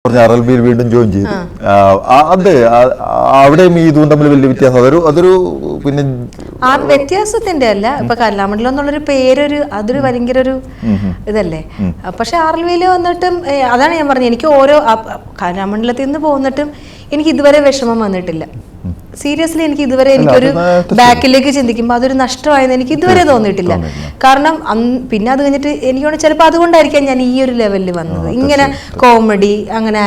RLB വീണ്ടും join ചെയ്തു. അത് അവിടെയും ഇതും തമ്മിൽ വലിയ വ്യത്യാസം അതൊരു പിന്നെ വ്യത്യാസത്തിന്റെ അല്ല. ഇപ്പൊ കലാമണ്ഡലം എന്നുള്ളൊരു പേരൊരു അതൊരു ഭയങ്കര ഒരു ഇതല്ലേ. പക്ഷെ RLB വന്നിട്ടും അതാണ് ഞാൻ പറഞ്ഞത്, എനിക്ക് ഓരോ കലാമണ്ഡലത്തിൽ നിന്ന് പോന്നിട്ടും എനിക്ക് ഇതുവരെ വിഷമം വന്നിട്ടില്ല. സീരിയസ്ലി എനിക്ക് ഇതുവരെ എനിക്കൊരു ബാക്കിലേക്ക് ചിന്തിക്കുമ്പോൾ അതൊരു നഷ്ടമായെന്ന് എനിക്ക് ഇതുവരെ തോന്നിയിട്ടില്ല. കാരണം പിന്നെ അത് കഴിഞ്ഞിട്ട് എനിക്ക് ചിലപ്പോൾ അതുകൊണ്ടായിരിക്കാം ഞാൻ ഈ ഒരു ലെവലിൽ വന്നത്, ഇങ്ങനെ കോമഡി അങ്ങനെ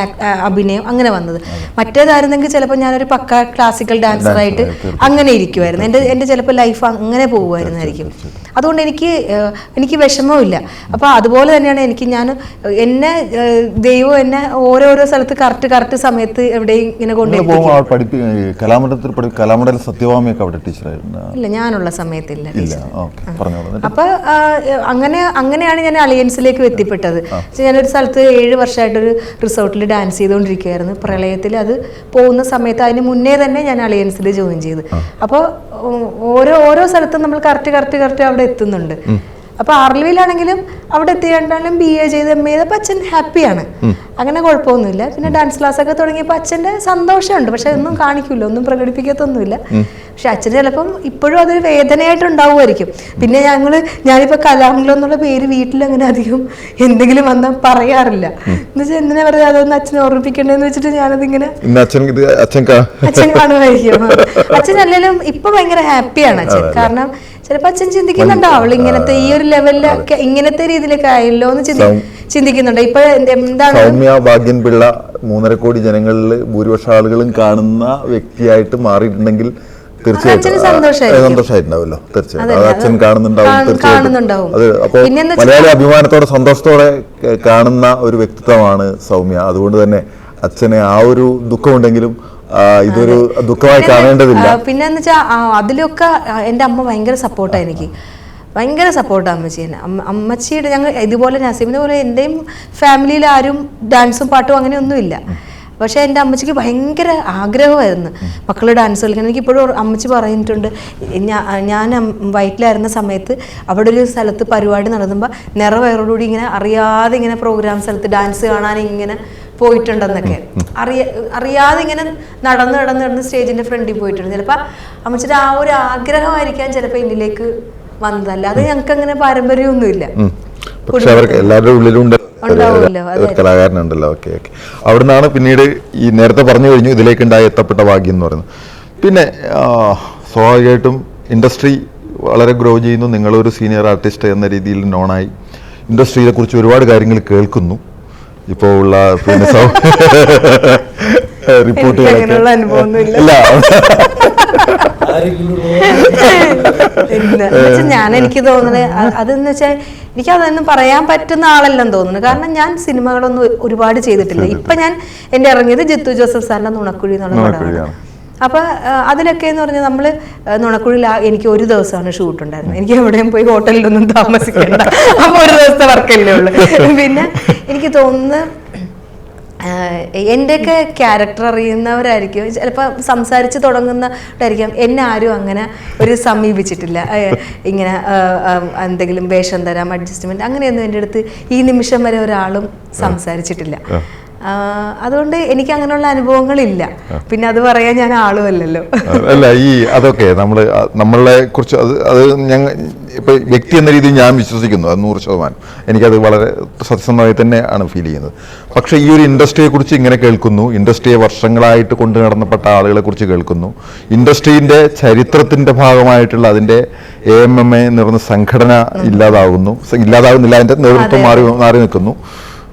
അഭിനയം അങ്ങനെ വന്നത്. മറ്റേതായിരുന്നെങ്കിൽ ചിലപ്പോൾ ഞാനൊരു പക്ക ക്ലാസിക്കൽ ഡാൻസറായിട്ട് അങ്ങനെ ഇരിക്കുമായിരുന്നു. എൻ്റെ ചിലപ്പോൾ ലൈഫ് അങ്ങനെ പോകുമായിരുന്നായിരിക്കും. അതുകൊണ്ട് എനിക്ക് വിഷമമില്ല. അപ്പോൾ അതുപോലെ തന്നെയാണ് എന്നെ ദൈവം എന്നെ ഓരോരോ സ്ഥലത്ത് കറക്റ്റ് സമയത്ത് എവിടെയും ഇങ്ങനെ കൊണ്ടുപോയി. കലാമണ്ഡലം സത്യഭാമയൊക്കെ അവിടെ ടീച്ചറായിരുന്നു. ഇല്ല, ഞാനുള്ള സമയത്തില്ല. അപ്പൊ അങ്ങനെയാണ് ഞാൻ അലയൻസിലേക്ക് എത്തിപ്പെട്ടത്. ഞാനൊരു സ്ഥലത്ത് 7 വർഷമായിട്ടൊരു റിസോർട്ടിൽ ഡാൻസ് ചെയ്തുകൊണ്ടിരിക്കുകയായിരുന്നു. പ്രളയത്തിൽ അത് പോകുന്ന സമയത്ത് അതിന് മുന്നേ തന്നെ ഞാൻ അലയൻസിൽ ജോയിൻ ചെയ്തു. അപ്പോൾ ഓരോ സ്ഥലത്തും നമ്മൾ കറക്റ്റ് അവിടെ എത്തുന്നുണ്ട്. അപ്പൊ RLBയിലാണെങ്കിലും അവിടെ എത്തിയാലും BA ചെയ്ത് MA ചെയ്തപ്പോൾ അച്ഛൻ ഹാപ്പിയാണ്, അങ്ങനെ കുഴപ്പമൊന്നുമില്ല. പിന്നെ ഡാൻസ് ക്ലാസ് ഒക്കെ തുടങ്ങിയപ്പോൾ അച്ഛൻ്റെ സന്തോഷമുണ്ട്. പക്ഷെ ഒന്നും കാണിക്കില്ല, ഒന്നും പ്രകടിപ്പിക്കത്തൊന്നുമില്ല. പക്ഷെ അച്ഛന് ചിലപ്പം ഇപ്പോഴും അതൊരു വേദനയായിട്ടുണ്ടാവുമായിരിക്കും. പിന്നെ ഞാനിപ്പോൾ കലാമണ്ഡലം എന്നുള്ള പേര് വീട്ടിൽ അങ്ങനെ അധികം എന്തെങ്കിലും വന്നാൽ പറയാറില്ല. എന്ന് വെച്ചാൽ എന്തിനാ പറയുക, അതൊന്ന് അച്ഛനെ ഓർമ്മിപ്പിക്കണ്ടെന്ന് വെച്ചിട്ട് ഞാനതിങ്ങനെ അച്ഛൻ കാണുമായിരിക്കും. അച്ഛൻ അല്ലെങ്കിലും ഇപ്പൊ ഭയങ്കര ഹാപ്പിയാണ് അച്ഛൻ. കാരണം ചിലപ്പോൾ അച്ഛൻ ചിന്തിക്കുന്നുണ്ടോ അവൾ ഇങ്ങനത്തെ ഈ ഒരു ലെവലിലൊക്കെ ഇങ്ങനത്തെ രീതിയിലൊക്കെ ആയല്ലോ എന്ന് ചിന്തിക്കുന്നുണ്ട്. ഇപ്പൊ എന്താണ് സൗമ്യ ഭാഗ്യൻ പിള്ള 3.5 കോടി ജനങ്ങളിൽ ഭൂരിപക്ഷ ആളുകളും കാണുന്ന വ്യക്തിയായിട്ട് മാറിയിട്ടുണ്ടെങ്കിൽ തീർച്ചയായിട്ടും സന്തോഷമായിട്ടുണ്ടാവുമല്ലോ. തീർച്ചയായിട്ടും അച്ഛൻ കാണുന്നുണ്ടാവും. അത് അപ്പോൾ മലയാളി അഭിമാനത്തോടെ സന്തോഷത്തോടെ കാണുന്ന ഒരു വ്യക്തിത്വമാണ് സൗമ്യ. അതുകൊണ്ട് തന്നെ അച്ഛന് ആ ഒരു ദുഃഖമുണ്ടെങ്കിലും ഇതൊരു ദുഃഖമായി കാണേണ്ടതില്ല. പിന്നെന്ന് വെച്ചാൽ അതിലൊക്കെ എൻ്റെ അമ്മ ഭയങ്കര സപ്പോർട്ടാണ് എനിക്ക്, ഭയങ്കര സപ്പോർട്ടാണ് അമ്മച്ചീനെ. അമ്മച്ചിയുടെ ഞങ്ങൾ ഇതുപോലെ നസീമിനെ പോലെ എൻ്റെയും ഫാമിലിയിൽ ആരും ഡാൻസും പാട്ടും അങ്ങനെയൊന്നുമില്ല. പക്ഷേ എൻ്റെ അമ്മച്ചിക്ക് ഭയങ്കര ആഗ്രഹമായിരുന്നു മക്കൾ ഡാൻസ് കളിക്കണം. എനിക്കിപ്പോഴും അമ്മച്ചി പറഞ്ഞിട്ടുണ്ട്, ഞാൻ വയറ്റിലായിരുന്ന സമയത്ത് അവിടെ ഒരു സ്ഥലത്ത് പരിപാടി നടത്തുമ്പോൾ നിറവയറോടുകൂടി ഇങ്ങനെ അറിയാതെ ഇങ്ങനെ പ്രോഗ്രാം സ്ഥലത്ത് ഡാൻസ് കാണാൻ ഇങ്ങനെ പോയിട്ടുണ്ടെന്നൊക്കെ അറിയാതെ ഇങ്ങനെ നടന്ന് സ്റ്റേജിന്റെ ഫ്രണ്ടിൽ പോയിട്ടുണ്ട്. ചിലപ്പോൾ അമ്മച്ചിയുടെ ആ ഒരു ആഗ്രഹമായിരിക്കാൻ ചിലപ്പോൾ എന്നിലേക്ക് വന്നതല്ല. അത് ഞങ്ങൾക്ക് അങ്ങനെ പാരമ്പര്യമൊന്നുമില്ല. പക്ഷെ അവർക്ക് എല്ലാവരുടെ ഉള്ളിലും കലാകാരനുണ്ടല്ലോ. ഓക്കെ. അവിടുന്നാണ് പിന്നീട് ഈ നേരത്തെ പറഞ്ഞു കഴിഞ്ഞു ഇതിലേക്കുണ്ടായി എത്തപ്പെട്ട ഭാഗ്യം എന്ന് പറയുന്നത്. പിന്നെ സ്വാഭാവികമായിട്ടും ഇൻഡസ്ട്രി വളരെ ഗ്രോ ചെയ്യുന്നു. നിങ്ങളൊരു സീനിയർ ആർട്ടിസ്റ്റ് എന്ന രീതിയിൽ നോണായി ഇൻഡസ്ട്രിയെ കുറിച്ച് ഒരുപാട് കാര്യങ്ങൾ കേൾക്കുന്നു. ഇപ്പോൾ ഉള്ള പിന്നെ റിപ്പോർട്ടുകളൊക്കെ എനിക്ക് തോന്നുന്നത് അതെന്ന് വെച്ചാൽ എനിക്ക് അതൊന്നും പറയാൻ പറ്റുന്ന ആളല്ലെന്ന് തോന്നുന്നു. കാരണം ഞാൻ സിനിമകളൊന്നും ഒരുപാട് ചെയ്തിട്ടില്ല. ഇപ്പൊ ഞാൻ എൻ്റെ ഇറങ്ങിയത് ജിത്തു ജോസഫ് സാറിന്റെ നുണക്കുഴി എന്നുള്ള പടമാണ്. അപ്പൊ അതിലൊക്കെ എന്ന് പറഞ്ഞാൽ നമ്മള് നുണക്കുഴിയിൽ എനിക്ക് ഒരു ദിവസമാണ് ഷൂട്ട് ഉണ്ടായിരുന്നത്. എനിക്ക് എവിടെയും പോയി ഹോട്ടലിലൊന്നും താമസിക്കണ്ട. അപ്പൊ ഒരു ദിവസത്തെ വർക്കല്ലേ ഉള്ളു. പിന്നെ എനിക്ക് തോന്നുന്നു എൻ്റെയൊക്കെ ക്യാരക്ടർ അറിയുന്നവരായിരിക്കും ചിലപ്പോൾ സംസാരിച്ച് തുടങ്ങുന്നവരായിരിക്കും. എന്നെ ആരും അങ്ങനെ ഒരു സമീപിച്ചിട്ടില്ല. ഇങ്ങനെ എന്തെങ്കിലും വേഷം തരാം, അഡ്ജസ്റ്റ്മെന്റ് അങ്ങനെയൊന്നും എൻ്റെ അടുത്ത് ഈ നിമിഷം വരെ ഒരാളും സംസാരിച്ചിട്ടില്ല. അതുകൊണ്ട് എനിക്ക് അങ്ങനെയുള്ള അനുഭവങ്ങളില്ല. പിന്നെ അത് പറയാൻ ഞാൻ ആളുമല്ലല്ലോ. അല്ല, അതൊക്കെ നമ്മളെ കുറിച്ച് അത് ഞങ്ങൾ ഇപ്പൊ വ്യക്തി എന്ന രീതിയിൽ ഞാൻ വിശ്വസിക്കുന്നു. അത് 100%. എനിക്കത് വളരെ സത്യസന്ധമായി തന്നെയാണ് ഫീൽ ചെയ്യുന്നത്. പക്ഷേ ഈ ഒരു ഇൻഡസ്ട്രിയെ കുറിച്ച് ഇങ്ങനെ കേൾക്കുന്നു, ഇൻഡസ്ട്രിയെ വർഷങ്ങളായിട്ട് കൊണ്ടു നടന്നപ്പെട്ട ആളുകളെ കുറിച്ച് കേൾക്കുന്നു, ഇൻഡസ്ട്രീന്റെ ചരിത്രത്തിന്റെ ഭാഗമായിട്ടുള്ള അതിന്റെ AMMA എന്ന് പറയുന്ന സംഘടന ഇല്ലാതാകുന്നില്ല, അതിന്റെ നേതൃത്വം മാറി നിൽക്കുന്നു.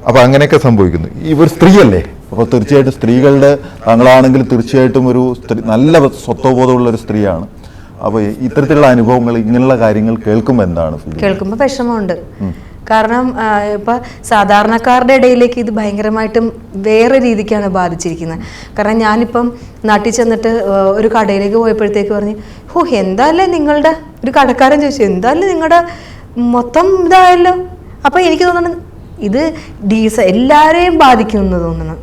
അപ്പൊ അങ്ങനെയൊക്കെ സംഭവിക്കുന്നു. ഇവർ സ്ത്രീയല്ലേ, അപ്പോൾ തീർച്ചയായിട്ടും സ്ത്രീകളുടെ താങ്കളാണെങ്കിൽ തീർച്ചയായിട്ടും ഒരു നല്ല സ്വത്വബോധമുള്ള ഒരു സ്ത്രീയാണ്. അപ്പോൾ ഇത്തരത്തിലുള്ള അനുഭവങ്ങൾ ഇങ്ങനെയുള്ള കാര്യങ്ങൾ കേൾക്കുമ്പോൾ എന്താണ് കേൾക്കുമ്പോൾ വിഷമമുണ്ട്. കാരണം ഇപ്പൊ സാധാരണക്കാരുടെ ഇടയിലേക്ക് ഇത് ഭയങ്കരമായിട്ടും വേറെ രീതിക്കാണ് ബാധിച്ചിരിക്കുന്നത്. കാരണം ഞാനിപ്പം നാട്ടിൽ ചെന്നിട്ട് ഒരു കടയിലേക്ക് പോയപ്പോഴത്തേക്ക് പറഞ്ഞു, എന്തായാലും നിങ്ങളുടെ ഒരു കടക്കാരൻ ചോദിച്ചു, എന്തായാലും നിങ്ങളുടെ മൊത്തം ഇതായല്ലോ. അപ്പൊ എനിക്ക് തോന്നുന്നു ഇത് എല്ലാവരെയും ബാധിക്കുമെന്ന് തോന്നുന്നു.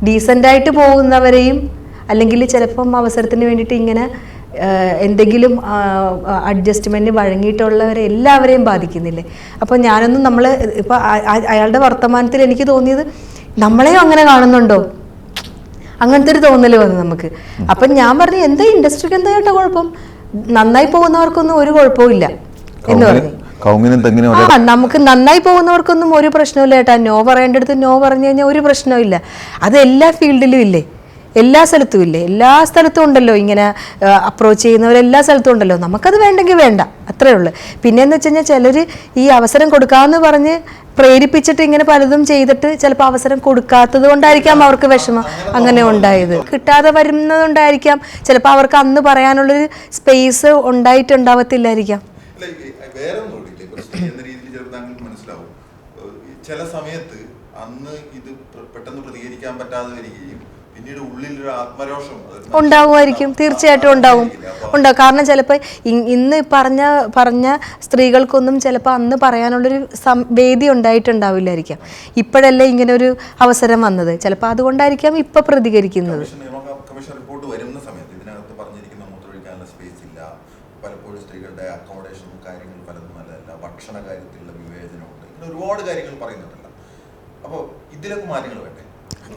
ഡീസൻ്റായിട്ട് പോകുന്നവരെയും അല്ലെങ്കിൽ ചിലപ്പം അവസരത്തിന് വേണ്ടിയിട്ട് ഇങ്ങനെ എന്തെങ്കിലും അഡ്ജസ്റ്റ്മെന്റ് വഴങ്ങിയിട്ടുള്ളവരെ എല്ലാവരെയും ബാധിക്കുന്നില്ലേ. അപ്പോൾ ഞാനൊന്നും നമ്മൾ ഇപ്പോൾ അയാളുടെ വർത്തമാനത്തിൽ എനിക്ക് തോന്നിയത് നമ്മളെയും അങ്ങനെ കാണുന്നുണ്ടോ, അങ്ങനത്തെ ഒരു തോന്നൽ വന്നു നമുക്ക്. അപ്പം ഞാൻ പറഞ്ഞു എന്താ ഇൻഡസ്ട്രിക്ക് എന്താ ചേട്ടാ കുഴപ്പം, നന്നായി പോകുന്നവർക്കൊന്നും ഒരു കുഴപ്പവും ഇല്ല എന്ന് പറഞ്ഞു. നമുക്ക് നന്നായി പോകുന്നവർക്കൊന്നും ഒരു പ്രശ്നമില്ല ചേട്ടാ, നോ പറയേണ്ടടുത്ത് നോ പറഞ്ഞു കഴിഞ്ഞാൽ ഒരു പ്രശ്നവും ഇല്ല. അത് എല്ലാ ഫീൽഡിലും ഇല്ലേ, എല്ലാ സ്ഥലത്തും ഇല്ലേ, എല്ലാ സ്ഥലത്തും ഉണ്ടല്ലോ ഇങ്ങനെ അപ്രോച്ച് ചെയ്യുന്നവർ, എല്ലാ സ്ഥലത്തും ഉണ്ടല്ലോ. നമുക്കത് വേണ്ടെങ്കിൽ വേണ്ട, അത്രേ ഉള്ളൂ. പിന്നെയെന്ന് വെച്ച് കഴിഞ്ഞാൽ ചിലർ ഈ അവസരം കൊടുക്കാമെന്ന് പറഞ്ഞ് പ്രേരിപ്പിച്ചിട്ട് ഇങ്ങനെ പലതും ചെയ്തിട്ട് ചിലപ്പോൾ അവസരം കൊടുക്കാത്തത് കൊണ്ടായിരിക്കാം അവർക്ക് വിഷമം അങ്ങനെ ഉണ്ടായത്, കിട്ടാതെ വരുന്നതുകൊണ്ടായിരിക്കാം, ചിലപ്പോൾ അവർക്ക് അന്ന് പറയാനുള്ളൊരു സ്പേസ് ഉണ്ടായിട്ടുണ്ടാവത്തില്ലായിരിക്കാം. ചില സമയത്ത് അന്ന് ഇത് പെട്ടെന്ന് പ്രതികരിക്കാൻ പറ്റാതെ വരികയും പിന്നീട് ഉള്ളിലൊരു ആത്മരോഷം ഉണ്ടാവുമായിരിക്കും, തീർച്ചയായിട്ടും ഉണ്ടാവും. കാരണം ചിലപ്പോൾ ഇന്ന് പറഞ്ഞ സ്ത്രീകൾക്കൊന്നും ചിലപ്പോൾ അന്ന് പറയാനുള്ളൊരു വേദി ഉണ്ടായിട്ടുണ്ടാവില്ലായിരിക്കാം. ഇപ്പോഴല്ലേ ഇങ്ങനെ ഒരു അവസരം വന്നത്, ചിലപ്പോൾ അതുകൊണ്ടായിരിക്കാം ഇപ്പൊ പ്രതികരിക്കുന്നത്. കമ്മീഷൻ റിപ്പോർട്ട് വരുന്ന സമയത്ത് ഇതിനകത്ത് പറഞ്ഞിരിക്കുന്ന മൂത്രമൊഴിക്കാനുള്ള സ്പേസ് ഇല്ല, പലപ്പോഴും സ്ത്രീകളുടെ അക്കോമഡേഷനും കാര്യങ്ങൾ പലതും നല്ലതല്ല, ഭക്ഷണ കാര്യത്തിലുള്ള വിവേചനമുണ്ട്, ഇങ്ങനെ ഒരുപാട് കാര്യങ്ങൾ പറയുന്നുണ്ടല്ലോ. അപ്പോൾ ഇതിലൊക്കെ മാറ്റങ്ങൾ വേണ്ടേ?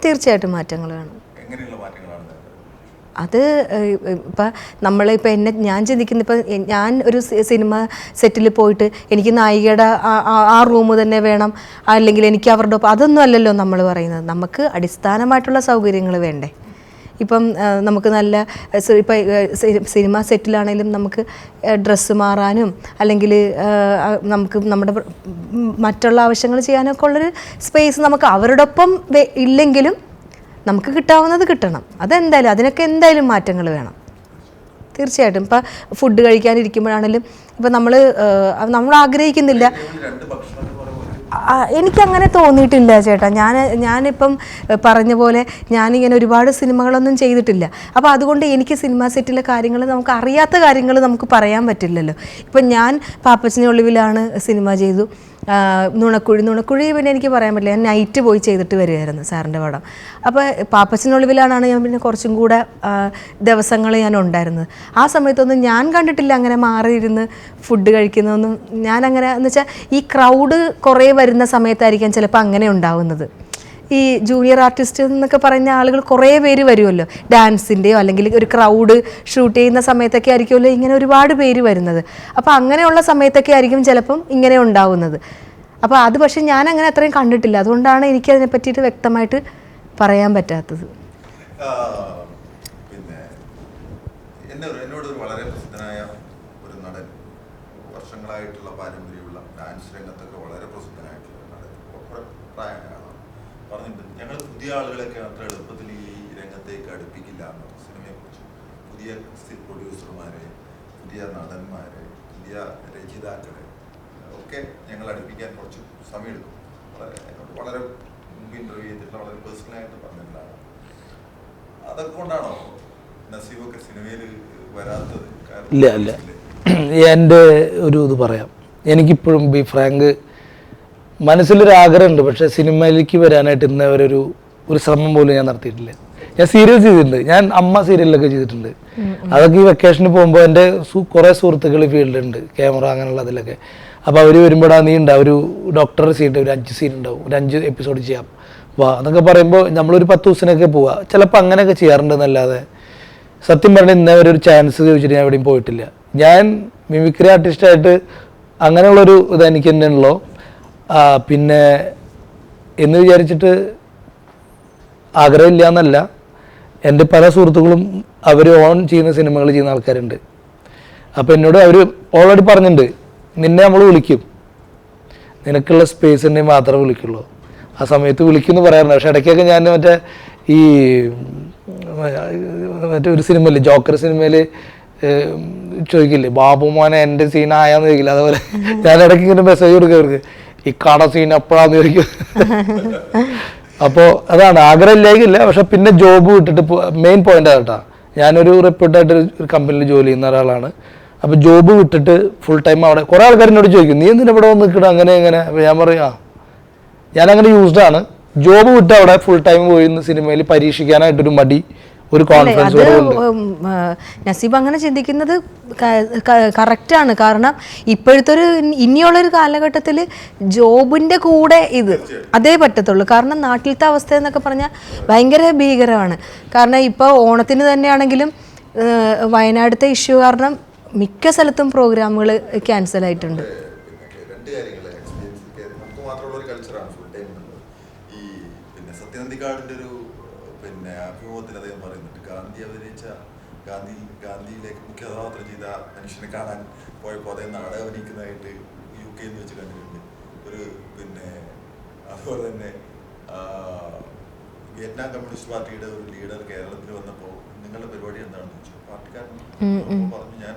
തീർച്ചയായിട്ടും മാറ്റങ്ങൾ വേണം. എങ്ങനെയുള്ള മാറ്റങ്ങളാണ്? അത് ഇപ്പം നമ്മളിപ്പോൾ ഞാൻ ചിന്തിക്കുന്ന, ഇപ്പം ഞാൻ ഒരു സിനിമ സെറ്റിൽ പോയിട്ട് എനിക്ക് നായികയുടെ ആ റൂം തന്നെ വേണം, അല്ലെങ്കിൽ എനിക്ക് അവരുടെ ഒപ്പം, അതൊന്നും അല്ലല്ലോ നമ്മൾ പറയുന്നത്. നമുക്ക് അടിസ്ഥാനമായിട്ടുള്ള സൗകര്യങ്ങൾ വേണ്ടേ? ഇപ്പം നമുക്ക് നല്ല ഇപ്പം സിനിമ സെറ്റിലാണെങ്കിലും നമുക്ക് ഡ്രസ്സ് മാറാനും അല്ലെങ്കിൽ നമുക്ക് നമ്മുടെ മറ്റുള്ള ആവശ്യങ്ങൾ ചെയ്യാനൊക്കെ ഉള്ളൊരു സ്പേസ് നമുക്ക് അവരുടെ ഒപ്പം ഇല്ലെങ്കിലും നമുക്ക് കിട്ടാവുന്നത് കിട്ടണം. അതെന്തായാലും അതിനൊക്കെ എന്തായാലും മാറ്റങ്ങൾ വേണം, തീർച്ചയായിട്ടും. ഇപ്പം ഫുഡ് കഴിക്കാനിരിക്കുമ്പോഴാണെങ്കിലും ഇപ്പം നമ്മൾ ആഗ്രഹിക്കുന്നില്ല, എനിക്കങ്ങനെ തോന്നിയിട്ടില്ല ചേട്ടാ. ഞാനിപ്പം പറഞ്ഞ പോലെ ഞാനിങ്ങനെ ഒരുപാട് സിനിമകളൊന്നും ചെയ്തിട്ടില്ല. അപ്പോൾ അതുകൊണ്ട് എനിക്ക് സിനിമ സെറ്റിലെ കാര്യങ്ങൾ, നമുക്ക് അറിയാത്ത കാര്യങ്ങൾ നമുക്ക് പറയാൻ പറ്റില്ലല്ലോ. ഇപ്പം ഞാൻ പാപ്പച്ചനെ ഒളിവിലാണ് സിനിമ ചെയ്തു, നുണക്കുഴി പിന്നെ എനിക്ക് പറയാൻ പറ്റില്ല, ഞാൻ നൈറ്റ് പോയി ചെയ്തിട്ട് വരികയായിരുന്നു സാറിൻ്റെ പടം. അപ്പോൾ പാപ്പച്ചനൊളിവിലാണ് ഞാൻ പിന്നെ കുറച്ചും കൂടെ ദിവസങ്ങൾ ഞാൻ ഉണ്ടായിരുന്നത്. ആ സമയത്തൊന്നും ഞാൻ കണ്ടിട്ടില്ല അങ്ങനെ മാറിയിരുന്ന് ഫുഡ് കഴിക്കുന്നതൊന്നും. ഞാനങ്ങനെ എന്ന് വെച്ചാൽ ഈ ക്രൗഡ് കുറേ വരുന്ന സമയത്തായിരിക്കാം ചിലപ്പോൾ അങ്ങനെ ഉണ്ടാവുന്നത്. ഈ ജൂനിയർ ആർട്ടിസ്റ്റ് എന്നൊക്കെ പറഞ്ഞ ആളുകൾ കുറേ പേര് വരുമല്ലോ, ഡാൻസിൻ്റെയോ അല്ലെങ്കിൽ ഒരു ക്രൗഡ് ഷൂട്ട് ചെയ്യുന്ന സമയത്തൊക്കെ ആയിരിക്കുമല്ലോ ഇങ്ങനെ ഒരുപാട് പേര് വരുന്നത്. അപ്പോൾ അങ്ങനെയുള്ള സമയത്തൊക്കെ ആയിരിക്കും ചിലപ്പം ഇങ്ങനെ ഉണ്ടാവുന്നത്. അപ്പോൾ അത് പക്ഷേ ഞാൻ അങ്ങനെ അത്രയും കണ്ടിട്ടില്ല, അതുകൊണ്ടാണ് എനിക്കതിനെ പറ്റിയിട്ട് വ്യക്തമായിട്ട് പറയാൻ പറ്റാത്തത്. പിന്നെ എന്നോട് വളരെ പ്രസിദ്ധനായ ഒരു നടൻ, വർഷങ്ങളായിട്ടുള്ള പാരമ്പര്യമുള്ള ഡാൻസ് രംഗത്തൊക്കെ വളരെ പ്രസിദ്ധനായിട്ടുള്ള നടൻ, പ്രായമാണ്, പറഞ്ഞിട്ടുണ്ട് ഞങ്ങൾ പുതിയ ആളുകളൊക്കെ അത്ര എളുപ്പത്തിൽ ഈ രംഗത്തേക്ക് അടുപ്പിക്കില്ല എന്ന്. സിനിമയെക്കുറിച്ച് പുതിയ പ്രൊഡ്യൂസർമാരെ, പുതിയ നടന്മാരെ, പുതിയ രചയിതാക്കളെ ഒക്കെ ഞങ്ങൾ അടുപ്പിക്കാൻ കുറച്ച് സമയമെടുക്കും. വളരെ മുമ്പ് ഇന്റർവ്യൂ ചെയ്തിട്ടുള്ള വളരെ പേഴ്സണലായിട്ട് പറഞ്ഞിട്ടുള്ളതാണ്. അതൊക്കെ കൊണ്ടാണോ നസീബൊക്കെ സിനിമയിൽ വരാത്തത്? ഇല്ല, എൻ്റെ ഒരു ഇത് പറയാം. എനിക്കിപ്പോഴും ബി ഫ്രാങ്ക് മനസ്സിലൊരു ആഗ്രഹമുണ്ട്, പക്ഷേ സിനിമയിലേക്ക് വരാനായിട്ട് ഇന്നവരെ ഒരു ശ്രമം പോലും ഞാൻ നടത്തിയിട്ടില്ല. ഞാൻ സീരിയൽ ചെയ്തിട്ടുണ്ട്, ഞാൻ അമ്മ സീരിയലൊക്കെ ചെയ്തിട്ടുണ്ട്. അതൊക്കെ ഈ വെക്കേഷന് പോകുമ്പോൾ എൻ്റെ കുറേ സുഹൃത്തുക്കൾ ഫീൽഡുണ്ട്, ക്യാമറ അങ്ങനെയുള്ള അതിലൊക്കെ. അപ്പോൾ അവർ വരുമ്പോഴാ നീ ഉണ്ടാവും ഒരു ഡോക്ടറെ സീൻ, ഒരു 5 സീൻ ഉണ്ടാവും, ഒരു 5 എപ്പിസോഡ് ചെയ്യാം വാ എന്നൊക്കെ പറയുമ്പോൾ നമ്മളൊരു 10 ദിവസത്തിനൊക്കെ പോവുക. ചിലപ്പോൾ അങ്ങനെയൊക്കെ ചെയ്യാറുണ്ടെന്നല്ലാതെ സത്യം പറഞ്ഞാൽ ഇന്നവരെ ഒരു ചാൻസ് ചോദിച്ചിട്ട് ഞാൻ എവിടെയും പോയിട്ടില്ല. ഞാൻ മിമിക്രി ആർട്ടിസ്റ്റായിട്ട് അങ്ങനെയുള്ളൊരു ഇത് എനിക്ക് തന്നെ ഉള്ളൂ. പിന്നെ എന്ന് വിചാരിച്ചിട്ട് ആഗ്രഹമില്ല എന്നല്ല, എൻ്റെ പല സുഹൃത്തുക്കളും അവർ ഓൺ ചെയ്യുന്ന സിനിമകൾ ചെയ്യുന്ന ആൾക്കാരുണ്ട്. അപ്പോൾ എന്നോട് അവർ ഓൾറെഡി പറഞ്ഞിട്ടുണ്ട്, നിന്നെ നമ്മൾ വിളിക്കും, നിനക്കുള്ള സ്പേസ് ഉണ്ടെങ്കിൽ മാത്രമേ വിളിക്കുള്ളൂ, ആ സമയത്ത് വിളിക്കുമെന്ന് പറയാറുണ്ട്. പക്ഷെ ഇടയ്ക്കൊക്കെ ഞാൻ മറ്റേ ഒരു സിനിമയില്ലേ, ജോക്കർ സിനിമയിൽ ചോദിക്കില്ലേ ബാബു മോനെ എൻ്റെ സീൻ ആയാന്ന് ചോദിക്കില്ല, അതുപോലെ ഞാൻ ഇടയ്ക്ക് ഇങ്ങനെ മെസ്സേജ് കൊടുക്കുക അവർക്ക്, ഈ കട സീൻ എപ്പോഴാന്ന് ചോദിക്കും. അപ്പോൾ അതാണ് ആഗ്രഹം ഇല്ലായിരിക്കില്ല. പക്ഷെ പിന്നെ ജോബ് വിട്ടിട്ട് മെയിൻ പോയിന്റ് കേട്ടോ, ഞാനൊരു റിപ്പോർട്ടായിട്ട് ഒരു കമ്പനിയിൽ ജോലി ചെയ്യുന്ന ഒരാളാണ്. അപ്പോൾ ജോബ് വിട്ടിട്ട് ഫുൾ ടൈം അവിടെ കുറേ ആൾക്കാർ എന്നോട് ചോദിക്കും നീ എന്തിനാ ഇവിടെ വന്ന് നിൽക്കണം അങ്ങനെ എങ്ങനെ. അപ്പോൾ ഞാൻ പറയും ഞാനങ്ങനെ യൂസ്ഡ് ആണ്. ജോബ് വിട്ട് അവിടെ ഫുൾ ടൈം പോയി സിനിമയിൽ പരീക്ഷിക്കാനായിട്ടൊരു മടി ഒരു കോൺഫിഡൻസ് നസീബ് അങ്ങനെ ചിന്തിക്കുന്നത് കറക്റ്റാണ്. കാരണം ഇപ്പോഴത്തെ ഇനിയുള്ളൊരു കാലഘട്ടത്തിൽ ജോബിൻ്റെ കൂടെ ഇത് അതേ പറ്റത്തുള്ളൂ. കാരണം നാട്ടിലത്തെ അവസ്ഥ എന്നൊക്കെ പറഞ്ഞാൽ ഭയങ്കര ഭീകരമാണ്. കാരണം ഇപ്പോൾ ഓണത്തിന് തന്നെയാണെങ്കിലും വയനാട്ടിലത്തെ ഇഷ്യൂ കാരണം മിക്ക സ്ഥലത്തും പ്രോഗ്രാമുകൾ ക്യാൻസൽ ആയിട്ടുണ്ട്. സത്യനന്ദിക്കാടിന്റെ ഒരു അഭിമുഖത്തിൽ അദ്ദേഹം പറയുന്നുണ്ട്, ഗാന്ധിയിലേക്ക് മുഖ്യ കഥാപാത്രം ചെയ്ത മനുഷ്യനെ കാണാൻ പോയപ്പോൾ അദ്ദേഹം നാടകം അഭിനയിക്കുന്നതായിട്ട് UK വെച്ച് കണ്ടിട്ടുണ്ട്. ഒരു അതുപോലെ തന്നെ വിയറ്റ്നാം കമ്മ്യൂണിസ്റ്റ് പാർട്ടിയുടെ ഒരു ലീഡർ കേരളത്തിൽ വന്നപ്പോൾ നിങ്ങളുടെ പരിപാടി എന്താണെന്ന് ചോദിച്ചു. പാർട്ടിക്കാരൻ പറഞ്ഞു ഞാൻ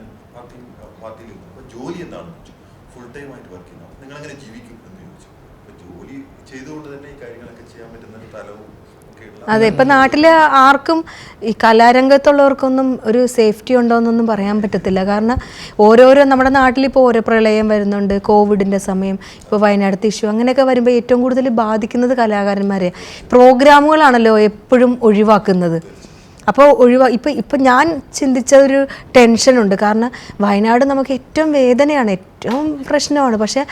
പാർട്ടിയിൽ ഇരുന്നു. അപ്പോൾ ജോലി എന്താണെന്ന് ചോദിച്ചു. ഫുൾ ടൈം ആയിട്ട് വർക്ക് ചെയ്യുന്നു. നിങ്ങളെങ്ങനെ ജീവിക്കും എന്ന് ചോദിച്ചു. അപ്പോൾ ജോലി ചെയ്തുകൊണ്ട് തന്നെ ഈ കാര്യങ്ങളൊക്കെ ചെയ്യാൻ പറ്റുന്ന ഒരു തലവും. അതെ, ഇപ്പം നാട്ടിൽ ആർക്കും ഈ കലാരംഗത്തുള്ളവർക്കൊന്നും ഒരു സേഫ്റ്റി ഉണ്ടോയെന്നൊന്നും പറയാൻ പറ്റത്തില്ല. കാരണം ഓരോരോ നമ്മുടെ നാട്ടിലിപ്പോൾ ഓരോ പ്രളയം വരുന്നുണ്ട്, കോവിഡിൻ്റെ സമയം, ഇപ്പോൾ വയനാട്ടിലത്തെ ഇഷ്യൂ, അങ്ങനെയൊക്കെ വരുമ്പോൾ ഏറ്റവും കൂടുതൽ ബാധിക്കുന്നത് കലാകാരന്മാരെ. പ്രോഗ്രാമുകളാണല്ലോ എപ്പോഴും ഒഴിവാക്കുന്നത്. അപ്പോൾ ഇപ്പം ഞാൻ ചിന്തിച്ചൊരു ടെൻഷനുണ്ട്. കാരണം വയനാട് നമുക്ക് ഏറ്റവും വേദനയാണ്, ഏറ്റവും പ്രശ്നമാണ്. പക്ഷേ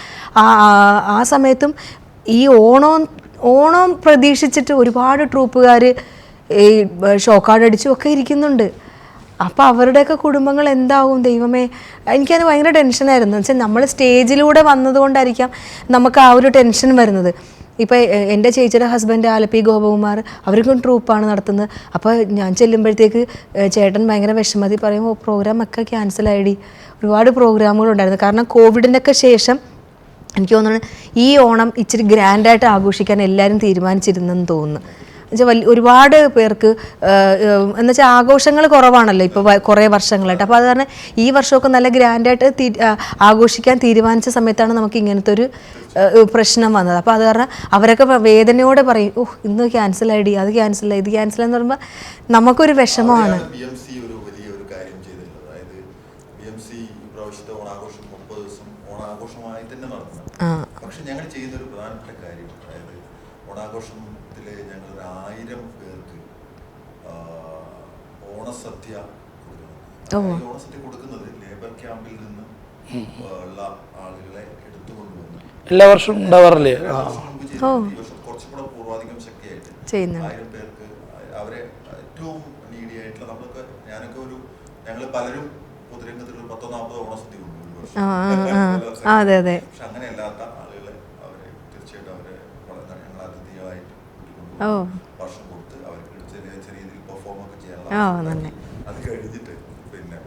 ആ സമയത്തും ഈ ഓണം പ്രതീക്ഷിച്ചിട്ട് ഒരുപാട് ട്രൂപ്പുകാർ ഈ ഷോക്കാർഡ് അടിച്ചും ഒക്കെ ഇരിക്കുന്നുണ്ട്. അപ്പോൾ അവരുടെയൊക്കെ കുടുംബങ്ങൾ എന്താവും ദൈവമേ. എനിക്കത് ഭയങ്കര ടെൻഷനായിരുന്നു. എന്ന് വെച്ചാൽ നമ്മൾ സ്റ്റേജിലൂടെ വന്നതുകൊണ്ടായിരിക്കാം നമുക്ക് ആ ഒരു ടെൻഷൻ വരുന്നത്. ഇപ്പോൾ എൻ്റെ ചേച്ചിയുടെ ഹസ്ബൻഡ് ആലപ്പി ഗോപകുമാർ, അവർക്കും ട്രൂപ്പാണ് നടത്തുന്നത്. അപ്പോൾ ഞാൻ ചെല്ലുമ്പോഴത്തേക്ക് ചേട്ടൻ ഭയങ്കര വിഷമതി പറയുമ്പോൾ പ്രോഗ്രാം ഒക്കെ ക്യാൻസലായിടി. ഒരുപാട് പ്രോഗ്രാമുകളുണ്ടായിരുന്നു. കാരണം കോവിഡിൻ്റെ ഒക്കെ ശേഷം എനിക്ക് തോന്നുന്നു ഈ ഓണം ഇച്ചിരി ഗ്രാൻഡായിട്ട് ആഘോഷിക്കാൻ എല്ലാവരും തീരുമാനിച്ചിരുന്നെന്ന് തോന്നുന്നു. എന്നുവെച്ചാൽ ഒരുപാട് പേർക്ക് എന്നുവെച്ചാൽ ആഘോഷങ്ങൾ കുറവാണല്ലോ ഇപ്പോൾ കുറേ വർഷങ്ങളായിട്ട്. അപ്പോൾ അത് കാരണം ഈ വർഷമൊക്കെ നല്ല ഗ്രാൻഡായിട്ട് ആഘോഷിക്കാൻ തീരുമാനിച്ച സമയത്താണ് നമുക്ക് ഇങ്ങനത്തെ ഒരു പ്രശ്നം വന്നത്. അപ്പോൾ അത് കാരണം അവരൊക്കെ വേദനയോടെ പറയും, ഓഹ് ഇന്ന് ക്യാൻസലായിടി, അത് ക്യാൻസലായി, ഇത് ക്യാൻസലെന്ന് പറയുമ്പോൾ നമുക്കൊരു വിഷമമാണ്. പക്ഷെ ഞങ്ങൾ ചെയ്യുന്ന ഒരു പ്രധാനപ്പെട്ട കാര്യം, അതായത് ഓണാഘോഷത്തില് ഞങ്ങൾ 1000 പേർക്ക് ഓണസദ്യ കൊടുക്കുന്നത്. ഓണസദ്യ കൊടുക്കുന്നത് ലേബർ ക്യാമ്പിൽ നിന്ന് ഉള്ള ആളുകളെ എടുത്തുകൊണ്ടുവന്ന് എല്ലാ വർഷവും ഉണ്ടാവാറില്ലേ? ഈ വർഷം കുറച്ചും കൂടെ പൂർവാധികം ശക്തിയായിട്ട് 1000 പേർക്ക് അവരെ ഏറ്റവും നീഡി ആയിട്ടുള്ള നമ്മളൊക്കെ ഞങ്ങൾ പലരും പൊതുരംഗത്തിലുള്ള 10-40 ഓണസദ്യ ഉണ്ട് ഒരു വർഷം. പക്ഷെ അങ്ങനെ അല്ലാത്ത ആളുകളെ അവരെ തീർച്ചയായിട്ടും അവരെ ഞങ്ങൾ അതിഥികളായിട്ട് ഭക്ഷണം കൊടുത്ത് അവർക്ക് ചെറിയ രീതിയിൽ പെർഫോം ഒക്കെ ചെയ്യാനുള്ള അത് കഴിഞ്ഞിട്ട്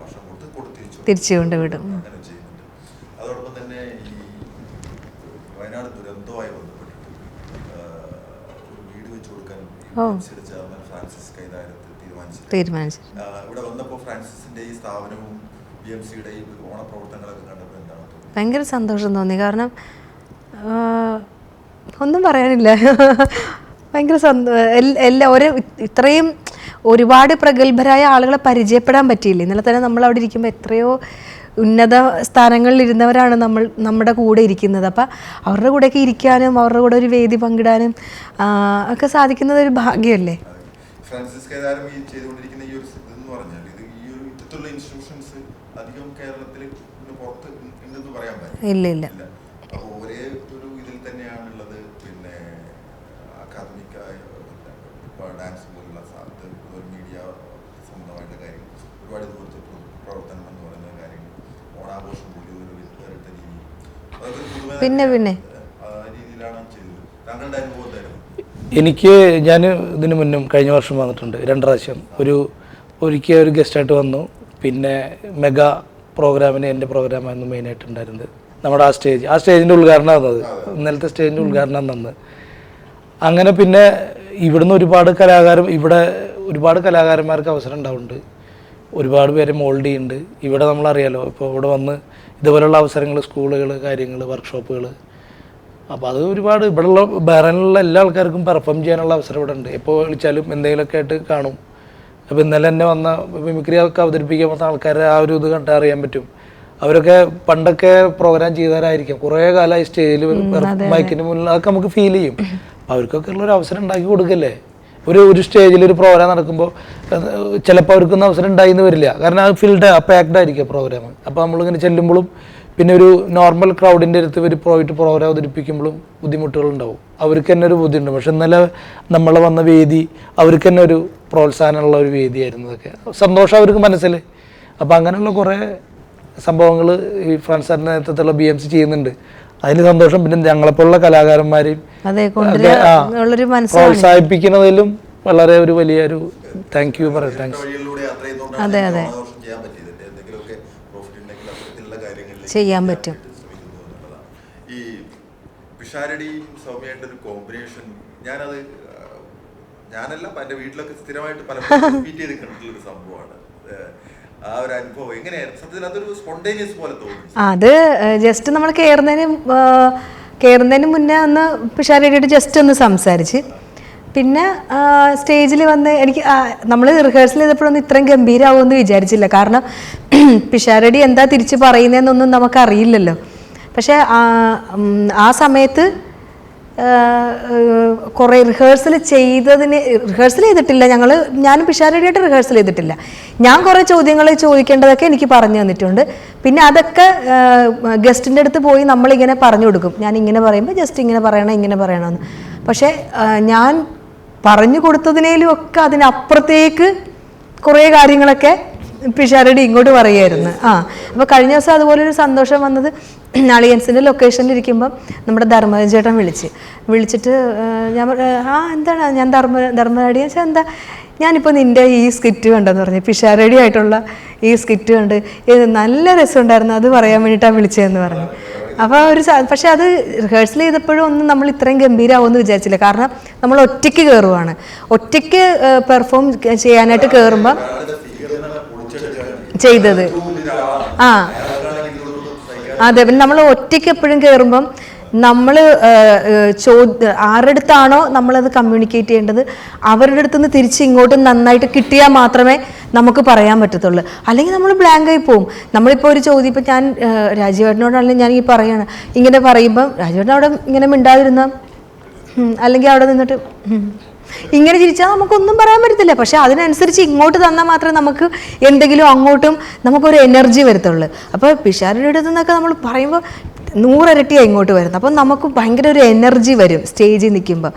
ഭക്ഷണം കൊടുത്ത് തിരിച്ചുകൊണ്ട് വിടും. അങ്ങനെ ചെയ്യുന്നുണ്ട്. അതോടൊപ്പം തന്നെ ഈ വയനാട് ദുരന്തവുമായി ബന്ധപ്പെട്ടിട്ട് ഒരു വീട് വെച്ച് കൊടുക്കാൻ ചെയർമാൻ ഫ്രാൻസിസ് കൈതാരത്ത് തീരുമാനിച്ചു. ഇവിടെ വന്നപ്പോൾ ഫ്രാൻസിസിന്റെ ഈ സ്ഥാപനവും BMCയുടെ ഈ ഓണപ്രവർത്തനങ്ങളൊക്കെ കണ്ടപ്പോൾ എന്താണ് തോന്നുന്നത്? ഭയങ്കര സന്തോഷം തോന്നി. കാരണം ഒന്നും പറയാനില്ല. ഭയങ്കര ഇത്രയും ഒരുപാട് പ്രഗത്ഭരായ ആളുകളെ പരിചയപ്പെടാൻ പറ്റിയില്ല. ഇന്നലെ തന്നെ നമ്മൾ അവിടെ ഇരിക്കുമ്പോൾ എത്രയോ ഉന്നത സ്ഥാനങ്ങളിൽ ഇരുന്നവരാണ് നമ്മുടെ കൂടെ ഇരിക്കുന്നത്. അപ്പം അവരുടെ കൂടെയൊക്കെ ഇരിക്കാനും അവരുടെ കൂടെ ഒരു വേദി പങ്കിടാനും ഒക്കെ സാധിക്കുന്നത് ഒരു ഭാഗ്യമല്ലേ. ഫ്രാൻസിസ് കൈതാരം ഈ ചെയ്തുകൊണ്ടിരിക്കുന്ന ഈ ഒരു ഇതെന്ന് പറഞ്ഞാൽ ഈ ഒരു ഇത്തരത്തിലുള്ള ഇൻസ്റ്റിറ്റ്യൂഷൻസ് അധികം കേരളത്തിൽ പുറത്ത് ഉണ്ടെന്ന് പറയാൻ പറ്റില്ല. ഇല്ല. അപ്പോൾ ഒരേ ഒരു ഇതിൽ തന്നെയാണുള്ളത്. അക്കാദമിക് ഡാൻസ് പോലുള്ള മീഡിയ സംബന്ധമായിട്ടുള്ള കാര്യം, ഒരുപാട് ദൂരത്തെ പ്രവർത്തനം എന്ന് പറയുന്ന കാര്യങ്ങൾ, ഓണാഘോഷം പോലും ഒരു വേറിട്ട രീതി, അതൊക്കെ പിന്നെ രീതിയിലാണ് ചെയ്തത്. താങ്കളുടെ അനുഭവം എന്തായിരുന്നു? ഞാൻ ഇതിന് മുന്നും കഴിഞ്ഞ വർഷം വന്നിട്ടുണ്ട് 2 പ്രാവശ്യം. ഒരിക്കൽ ഒരു ഗസ്റ്റായിട്ട് വന്നു. പിന്നെ മെഗാ പ്രോഗ്രാമിന് എൻ്റെ പ്രോഗ്രാമായിരുന്നു മെയിനായിട്ട് ഉണ്ടായിരുന്നത്. നമ്മുടെ ആ സ്റ്റേജിൻ്റെ ഉദ്ഘാടനം വന്നത്, ഇന്നലത്തെ സ്റ്റേജിൻ്റെ ഉദ്ഘാടനം തന്ന്. അങ്ങനെ പിന്നെ ഇവിടുന്ന് ഇവിടെ ഒരുപാട് കലാകാരന്മാർക്ക് അവസരം ഉണ്ടാവുന്നുണ്ട്. ഒരുപാട് പേര് മോൾഡ് ചെയ്യുന്നുണ്ട്. ഇവിടെ നമ്മളറിയാലോ, ഇപ്പോൾ ഇവിടെ വന്ന് ഇതുപോലുള്ള അവസരങ്ങൾ, സ്കൂളുകൾ, കാര്യങ്ങൾ, വർക്ക്ഷോപ്പുകൾ, അപ്പോൾ അത് ഒരുപാട് ഇവിടെയുള്ള ബഹ്റൈനിലുള്ള എല്ലാ ആൾക്കാർക്കും പെർഫോം ചെയ്യാനുള്ള അവസരം ഇവിടെ ഉണ്ട്. എപ്പോൾ വിളിച്ചാലും എന്തെങ്കിലുമൊക്കെ ആയിട്ട് കാണും. അപ്പോൾ ഇന്നലെ തന്നെ വന്ന മിമിക്രി ഒക്കെ അവതരിപ്പിക്കാൻ പറ്റുന്ന ആൾക്കാരെ ആ ഒരു ഇത് കണ്ടാൽ അറിയാൻ പറ്റും. അവരൊക്കെ പണ്ടൊക്കെ പ്രോഗ്രാം ചെയ്തവരായിരിക്കും, കുറേ കാലമായി സ്റ്റേജിൽ മൈക്കിന് മുന്നിൽ, അതൊക്കെ നമുക്ക് ഫീൽ ചെയ്യും. അവർക്കൊക്കെ ഉള്ളൊരു അവസരം ഉണ്ടാക്കി കൊടുക്കല്ലേ. ഒരു സ്റ്റേജിൽ ഒരു പ്രോഗ്രാം നടക്കുമ്പോൾ ചിലപ്പോൾ അവർക്കൊന്നും അവസരം ഉണ്ടായിന്ന് വരില്ല. കാരണം അത് ഫിൽഡ് പാക്ഡ് ആയിരിക്കും പ്രോഗ്രാം. അപ്പോൾ നമ്മളിങ്ങനെ ചെല്ലുമ്പോഴും പിന്നെ ഒരു നോർമൽ ക്രൗഡിൻ്റെ അടുത്ത് ഇവർ പോയിട്ട് പ്രോഗ്രാം അവതരിപ്പിക്കുമ്പോഴും ബുദ്ധിമുട്ടുകളുണ്ടാവും. അവർക്ക് തന്നെ ഒരു ബുദ്ധിമുട്ടുണ്ട്. പക്ഷെ ഇന്നലെ നമ്മളെ വന്ന വേദി അവർക്ക് തന്നെ ഒരു പ്രോത്സാഹനമുള്ള ഒരു വേദിയായിരുന്നു. അതൊക്കെ സന്തോഷം അവർക്ക് മനസ്സിൽ. അപ്പോൾ അങ്ങനെയുള്ള കുറേ സംഭവങ്ങൾ ഈ ഫ്രാൻസാറിൻ്റെ നേതൃത്വത്തിലുള്ള BMC ചെയ്യുന്നുണ്ട്. അതിന് സന്തോഷം. പിന്നെ ഞങ്ങളെപ്പോലുള്ള കലാകാരന്മാരെയും പ്രോത്സാഹിപ്പിക്കുന്നതിലും വളരെ ഒരു വലിയൊരു താങ്ക് യു പറയാം. താങ്ക്സ്. അതെ അതെ ചെയ്യാൻ പറ്റും. ഈ പിഷാരടിയും സൗമ്യയുടെ ഒരു കോമ്പിനേഷൻ ഞാനല്ല എൻ്റെ വീട്ടിലൊക്കെ സ്ഥിരമായിട്ട് പലപ്പോഴും റിപ്പീറ്റ് ചെയ്ത് കണ്ടിട്ടുള്ളൊരു സംഭവമാണ്. ആ ഒരു അനുഭവം എങ്ങനെയായിരുന്നു സത്യത്തിൽ? അതൊരു സ്പോണ്ടേനിയസ് പോലെ തോന്നി. അത് ജസ്റ്റ് നമ്മൾ കയറുന്നതിന് മുന്നേ ഒന്ന് പിഷാരടിയോട് ജസ്റ്റ് ഒന്ന് സംസാരിച്ച്, പിന്നെ സ്റ്റേജിൽ വന്ന് എനിക്ക് നമ്മൾ റിഹേഴ്സൽ ചെയ്തപ്പോഴൊന്നും ഇത്രയും ഗംഭീരമാവുമെന്ന് വിചാരിച്ചില്ല. കാരണം പിഷാരടി എന്താ തിരിച്ച് പറയുന്നതെന്നൊന്നും നമുക്കറിയില്ലല്ലോ. പക്ഷേ ആ സമയത്ത് കുറേ റിഹേഴ്സൽ ചെയ്തിട്ടില്ല. ഞാനും പിഷാരടിയായിട്ട് റിഹേഴ്സൽ ചെയ്തിട്ടില്ല. ഞാൻ കുറേ ചോദ്യങ്ങൾ ചോദിക്കേണ്ടതൊക്കെ എനിക്ക് പറഞ്ഞു തന്നിട്ടുണ്ട്. പിന്നെ അതൊക്കെ ഗസ്റ്റിൻ്റെ അടുത്ത് പോയി നമ്മളിങ്ങനെ പറഞ്ഞു കൊടുക്കും. ഞാൻ ഇങ്ങനെ പറയുമ്പോൾ ജസ്റ്റ് ഇങ്ങനെ പറയണമെന്ന്. പക്ഷേ ഞാൻ പറഞ്ഞു കൊടുത്തതിനേലും ഒക്കെ അതിനപ്പുറത്തേക്ക് കുറേ കാര്യങ്ങളൊക്കെ പിഷാരടി ഇങ്ങോട്ട് പറയുമായിരുന്നു. അപ്പോൾ കഴിഞ്ഞ ദിവസം അതുപോലൊരു സന്തോഷം വന്നത് അളിയൻസിൻ്റെ ലൊക്കേഷനിൽ ഇരിക്കുമ്പം നമ്മുടെ ധർമ്മജൻ ചേട്ടൻ വിളിച്ചിട്ട് ഞാൻ എന്താണ് ഞാൻ ധർമ്മജടി വെച്ചാൽ എന്താ ഞാനിപ്പോൾ നിൻ്റെ ഈ സ്കിറ്റ് കണ്ടെന്ന് പറഞ്ഞു, പിഷാരടി ആയിട്ടുള്ള ഈ സ്കിറ്റ് കണ്ട് നല്ല രസമുണ്ടായിരുന്നു, അത് പറയാൻ വേണ്ടിയിട്ടാണ് വിളിച്ചതെന്ന് പറഞ്ഞു. അപ്പോൾ പക്ഷെ അത് റിഹേഴ്സൽ ചെയ്തപ്പോഴും ഒന്നും നമ്മൾ ഇത്രയും ഗംഭീരമാവുമെന്ന് വിചാരിച്ചില്ല. കാരണം നമ്മൾ ഒറ്റയ്ക്ക് കയറുവാണ്. ഒറ്റയ്ക്ക് പെർഫോം ചെയ്യാനായിട്ട് കയറുമ്പോൾ ചെയ്തത് അതെ. പിന്നെ നമ്മൾ ഒറ്റയ്ക്ക് എപ്പോഴും കയറുമ്പം നമ്മൾ ആരുടെ അടുത്താണോ നമ്മളത് കമ്മ്യൂണിക്കേറ്റ് ചെയ്യേണ്ടത് അവരുടെ അടുത്ത് നിന്ന് തിരിച്ച് ഇങ്ങോട്ട് നന്നായിട്ട് കിട്ടിയാൽ മാത്രമേ നമുക്ക് പറയാൻ പറ്റത്തുള്ളൂ. അല്ലെങ്കിൽ നമ്മൾ ബ്ലാങ്ക് ആയി പോവും. നമ്മളിപ്പോൾ ഒരു ചോദ്യം, ഇപ്പം ഞാൻ രാജീവേട്ടനോടാണെങ്കിൽ ഞാൻ ഈ പറയാണ്, ഇങ്ങനെ പറയുമ്പം രാജീവേട്ടൻ അവിടെ ഇങ്ങനെ മിണ്ടാതിരുന്ന അല്ലെങ്കിൽ അവിടെ നിന്നിട്ട് ഇങ്ങനെ ചിരിച്ചാൽ നമുക്കൊന്നും പറയാൻ പറ്റത്തില്ല. പക്ഷെ അതിനനുസരിച്ച് ഇങ്ങോട്ട് തന്നാൽ മാത്രമേ നമുക്ക് എന്തെങ്കിലും അങ്ങോട്ടും നമുക്കൊരു എനർജി വരത്തുള്ളൂ. അപ്പോൾ പിഷാരടിയുടെ അടുത്ത് നിന്നൊക്കെ നമ്മൾ പറയുമ്പോൾ 100 ഇരട്ടിയാണ് ഇങ്ങോട്ട് വരുന്നത്. അപ്പം നമുക്ക് ഭയങ്കര ഒരു എനർജി വരും സ്റ്റേജിൽ നിൽക്കുമ്പോൾ.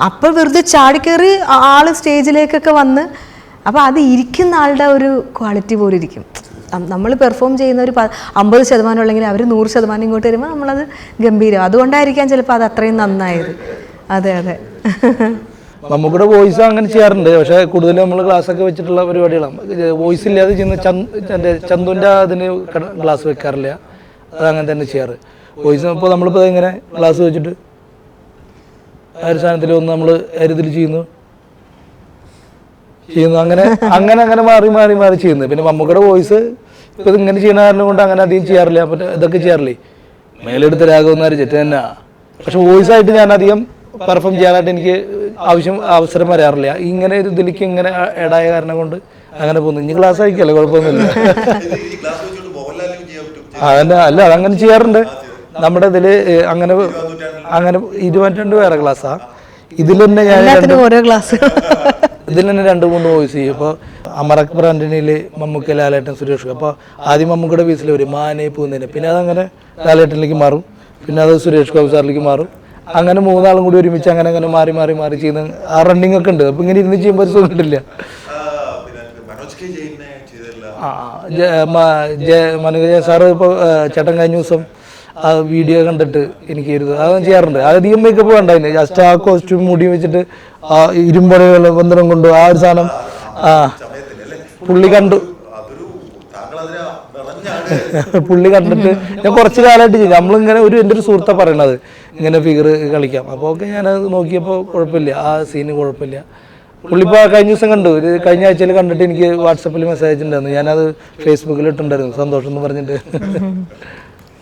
അപ്പോൾ വെറുതെ ചാടിക്കയറി ആൾ സ്റ്റേജിലേക്കൊക്കെ വന്ന്, അപ്പോൾ അത് ഇരിക്കുന്ന ആളുടെ ഒരു ക്വാളിറ്റി പോലെ ഇരിക്കും. നമ്മൾ പെർഫോം ചെയ്യുന്ന ഒരു 50% ഉള്ളെങ്കിൽ അവർ 100% ഇങ്ങോട്ട് വരുമ്പോൾ നമ്മളത് ഗംഭീരം. അതുകൊണ്ടായിരിക്കാം ചിലപ്പോൾ അത് അത്രയും നന്നായത്. അതെ അതെ. നമുക്കിവിടെ വോയിസ് അങ്ങനെ ചെയ്യാറുണ്ട്. പക്ഷേ കൂടുതലും നമ്മൾ ക്ലാസ്സൊക്കെ വെച്ചിട്ടുള്ള പരിപാടികളാണ്. വോയിസ് ഇല്ലാതെ ചെയ്യുന്ന ചന്തുവിൻ്റെ അതിന് ക്ലാസ് വെക്കാറില്ല. അതങ്ങനെ തന്നെ ചെയ്യാറ്. വോയിസ് ഇപ്പോൾ നമ്മളിപ്പോൾ ഇങ്ങനെ ക്ലാസ് വെച്ചിട്ട് ആ ഒരു സാധനത്തിൽ ഒന്ന് നമ്മൾ ഇതിൽ ചെയ്യുന്നു അങ്ങനെ മാറി ചെയ്യുന്നു. പിന്നെ നമുക്കിവിടെ വോയിസ് ഇപ്പോൾ ഇതിങ്ങനെ ചെയ്യുന്ന കാരണം കൊണ്ട് അങ്ങനെ അധികം ചെയ്യാറില്ല. മറ്റേ ഇതൊക്കെ ചെയ്യാറില്ലേ, മേലെടുത്ത് രാഘവന്നാർ ചെറ്റ് തന്നെ. പക്ഷെ വോയിസ് ആയിട്ട് ഞാൻ അധികം പെർഫോം ചെയ്യാനായിട്ട് എനിക്ക് അവസരം വരാറില്ല. ഇങ്ങനെ ഒരു ഇതിലേക്ക് ഇങ്ങനെ ഇടായ കാരണം കൊണ്ട് അങ്ങനെ പോകുന്നു. ഇനി ക്ലാസ് ആയിരിക്കല്ലോ, കുഴപ്പമൊന്നുമില്ല. അല്ല അതങ്ങനെ ചെയ്യാറുണ്ട്. നമ്മുടെ ഇതിൽ അങ്ങനെ 22 വേറെ ക്ലാസ്സാണ്. ഇതിൽ തന്നെ ഞാൻ ഇതിൽ തന്നെ 2-3 വോയിസ് ചെയ്യും. ഇപ്പോൾ അമറക് ബ്രാൻഡിനിൽ മമ്മൂക്ക, ലാലേട്ടൻ, സുരേഷ്. അപ്പോൾ ആദ്യം മമ്മൂക്കയുടെ പീസിൽ വരും മാനെ പൂന്നേനെ, പിന്നെ അതങ്ങനെ ലാലേട്ടനിലേക്ക് മാറും, പിന്നെ അത് സുരേഷ് ഗോപി സാറിലേക്ക് മാറും. അങ്ങനെ 3 ആളും കൂടി ഒരുമിച്ച് അങ്ങനെ മാറി ചെയ്യുന്ന ആ റണ്ണിങ് ഒക്കെ ഉണ്ട്. അപ്പോൾ ഇങ്ങനെ ഇരുന്ന് ചെയ്യുമ്പോൾ ഒരു സുഖം കിട്ടില്ല. മനോജ് സാറ് ഇപ്പോൾ ചേട്ടൻ കഴിഞ്ഞ ദിവസം ആ വീഡിയോ കണ്ടിട്ട് എനിക്ക് അത് ചെയ്യാറുണ്ട്. അധികം മേക്കപ്പ് വേണ്ടായിരുന്നു, ജസ്റ്റ് ആ കോസ്റ്റ്യൂം മുടി വെച്ചിട്ട് ആ ഇരുമ്പടകൾ ബന്ധനം കൊണ്ട് ആ ഒരു സാധനം പുള്ളി കണ്ടിട്ട് ഞാൻ കുറച്ച് കാലമായിട്ട് ചെയ്യും. നമ്മളിങ്ങനെ എൻ്റെ ഒരു സുഹൃത്താണ് പറയണത് ഇങ്ങനെ ഫിഗർ കളിക്കാം. അപ്പോൾ ഒക്കെ ഞാനത് നോക്കിയപ്പോൾ കുഴപ്പമില്ല, ആ സീന് കുഴപ്പമില്ല. പുള്ളിപ്പോൾ കഴിഞ്ഞ ദിവസം കണ്ടു, കഴിഞ്ഞ ആഴ്ചയിൽ കണ്ടിട്ട് എനിക്ക് വാട്സപ്പിൽ മെസ്സേജ് ഉണ്ടായിരുന്നു. ഞാനത് ഫേസ്ബുക്കിൽ ഇട്ടുണ്ടായിരുന്നു, സന്തോഷം എന്ന് പറഞ്ഞിട്ട്.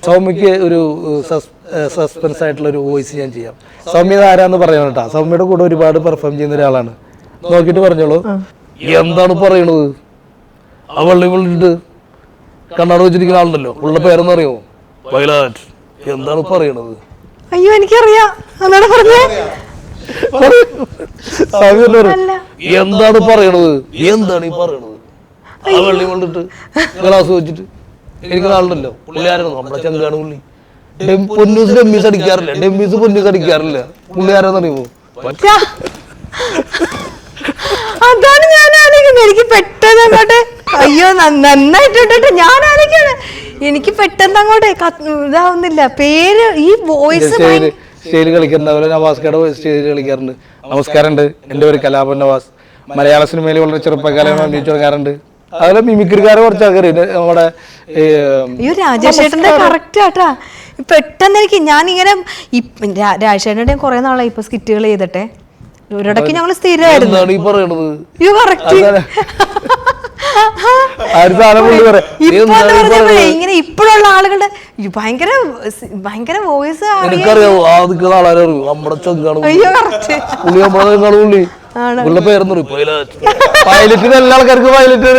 സൗമ്യക്ക് ഒരു സസ്പെൻസ് ആയിട്ടുള്ളൊരു വോയിസ് ഞാൻ ചെയ്യാം. സൗമ്യ ആരാന്ന് പറയണം കേട്ടോ. സൗമ്യയുടെ കൂടെ ഒരുപാട് പെർഫോം ചെയ്യുന്ന ഒരാളാണ്. നോക്കിയിട്ട് പറഞ്ഞോളൂ. എന്താണ് പറയണത്? ആ വെള്ളിട്ട് കണ്ണാട് വെച്ചിരിക്കുന്ന ആളുണ്ടല്ലോ, ഉള്ള പേരെന്ന് അറിയോ? വയലാറ്റ്. എന്താണ് പറയണത്? അയ്യോ എനിക്കറിയാം. എന്താണ് പറയണത്, എന്താണ് ഈ പറയണത്? ആ വെള്ളി കൊണ്ടിട്ട് ഗ്ലാസ് വെച്ചിട്ട് എനിക്ക് നാളുണ്ടല്ലോ പുള്ളിയാരാണ് നമ്മുടെ ചന്താണ് പുള്ളി. പൊന്നൂസ് ഡെമ്മീസ് അടിക്കാറില്ല, ഡെമ്മീസ് പൊന്നൂസ് അടിക്കാറില്ല. പുള്ളിയാരെന്ന് അറിയുമോ? അതാണ് ഞാൻ ആലോചിക്കുന്നത്. എനിക്ക് പെട്ടെന്ന് അങ്ങോട്ട് അയ്യോ നന്നായിട്ടുണ്ട് ഞാൻ ആലോചിക്കാണ്. എനിക്ക് പെട്ടെന്ന് അങ്ങോട്ട് ഇതാവുന്നില്ല പേര്. ഈ വോയിസ് സ്റ്റേജിൽ കളിക്കുന്നവരെ നവാസ്കയുടെ സ്റ്റേജിൽ കളിക്കാറുണ്ട്. നമസ്കാരമുണ്ട്, എൻ്റെ പേര് കലാപൻ നവാസ്. മലയാള സിനിമയിൽ വളരെ ചെറുപ്പക്കാലം അഭിനയിച്ചു തുടങ്ങാറുണ്ട്. അതുപോലെ മിമിക്രിക്കാരെ കുറച്ച് ആൾക്കാർ നമ്മുടെ രാജേഷേട്ടന്റെ കറക്റ്റ് ആട്ടാ. പെട്ടെന്ന് എനിക്ക് ഞാനിങ്ങനെ രാജേഷേട്ടൻ്റെ കുറെ നാളായി ഇപ്പൊ സ്കിറ്റുകൾ ചെയ്തിട്ടെ. ഒരിടയ്ക്ക് ഞങ്ങൾ സ്ഥിരമായിരുന്നു. ഇങ്ങനെ ഇപ്പോഴുള്ള ആളുകളുടെ ഭയങ്കര ഭയങ്കര വോയിസ്. എനിക്കറിയാവോ നമ്മുടെ പൈലറ്റിന് എല്ലാ ആൾക്കാർക്കും പൈലറ്റ്.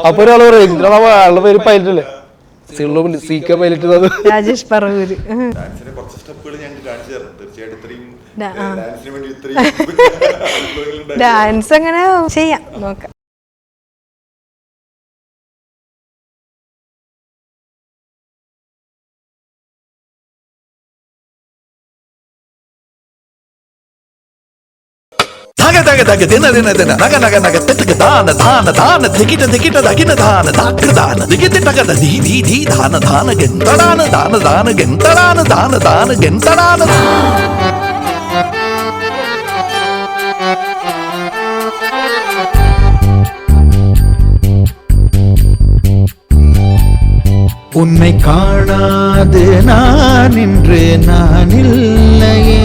അപ്പൊ ഒരാൾ പറയും ആളുടെ പേര് പൈലറ്റ് അല്ലേ, സീക്ക പൈലറ്റ്. രാജേഷ് പറവൂര് ഡാൻസ് അങ്ങനെ ചെയ്യാം, നോക്കാം. Daga daga daga dina dina dina naga naga naga tetka dana dana dana dikita dikita dagina dana dakka dana dikita daga da di di di dana dana genta dana dana dana genta dana dana dana genta dana. உன்னை காணாது நான் இன்று நான் இல்லையே,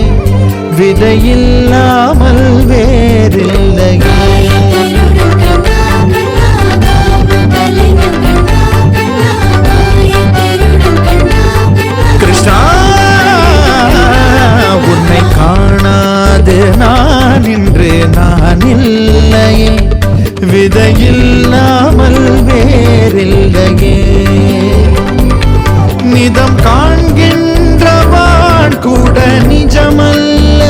விதையில்லாமல் வேறில்லையே. கிருஷ்ணா உன்னை காணாது நான் இன்று நான் இல்லையே, விதையில்லாமல் வேறில்லையே. நிதம் காண்கின்றவான் கூட நிஜமல்ல,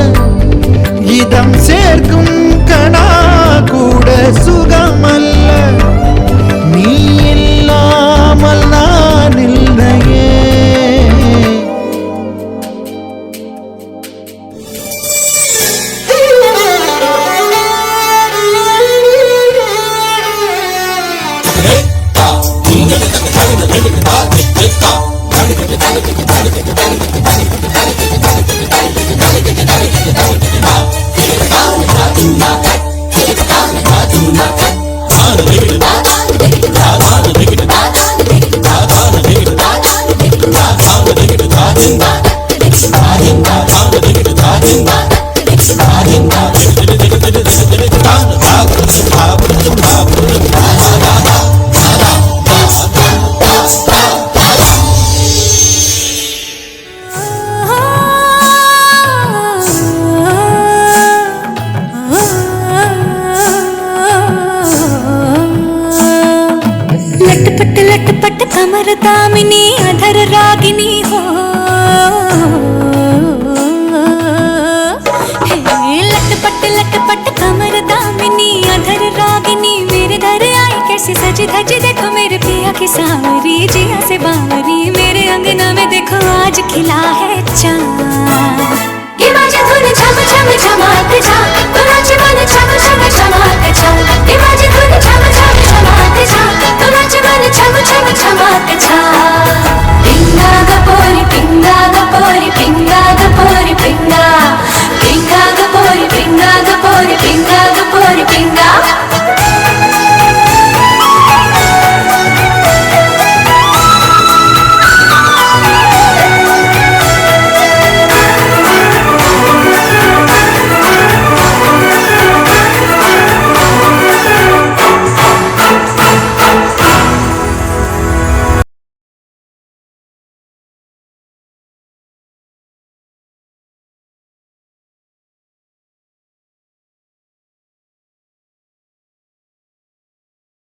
இதம் சேர்க்கும் கணா கூட சுகமல்ல. நீ இல்லாமல் நான் இல்லையே. लटपट कमर दामिनी अधर रागिनी हो, लटपट कमर दामिनी अधर रागिनी मेरे दर आई कैसे सजी धजी देखो मेरे पिया की सावरी जिया से बावरी मेरे अंगना में देखो आज खिला है चाँद। ये बाजे धुन झम झम झमाते जा, तो नाचे मन झम झम झमाते जा। ये बाजे धुन झम झम